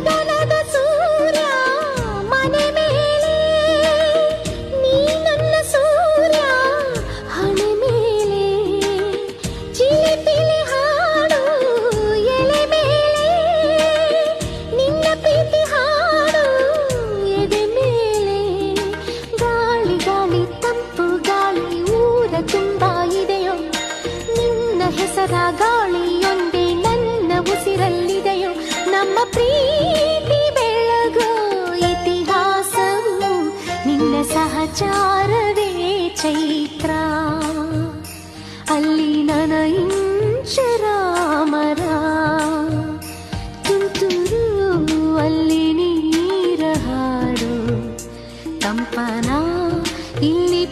ಗಗನದ ಸೂರ್ಯ ಮನೆ ಮೇಲೆ, ನೀ ನನ್ನ ಸೂರ್ಯ ಹಣೆ ಮೇಲೆ. ಚಿಲಿಪಿಲಿ ಹಾಡು ಎಲೆ ಮೇಲೆ, ನಿನ್ನ ಪ್ರೀತಿ ಹಾಡು ಎದೆ ಮೇಲೆ. ಗಾಳಿ ಗಾಳಿ ತಂಪು ಗಾಳಿ ಊರ ತುಂಬ ಇದೆಯೋ, ನಿನ್ನ ಹೆಸರ ಗಾಳಿಯೊಂದೇ ನನ್ನ ಉಸಿರಲ್ಲಿದೆಯೋ. ನಮ್ಮ ಪ್ರೀತಿ ಬೆಳಗೋ ಇತಿಹಾಸವು ನಿನ್ನ ಸಹಚಾರವೇ ಚೈತ್ರ. ಅಲ್ಲಿ ನನ ಇಂಚರಾಮರ ತುಂತುರು, ಅಲ್ಲಿ ನೀರ ಹಾಡು ಕಂಪನ, ಇಲ್ಲಿ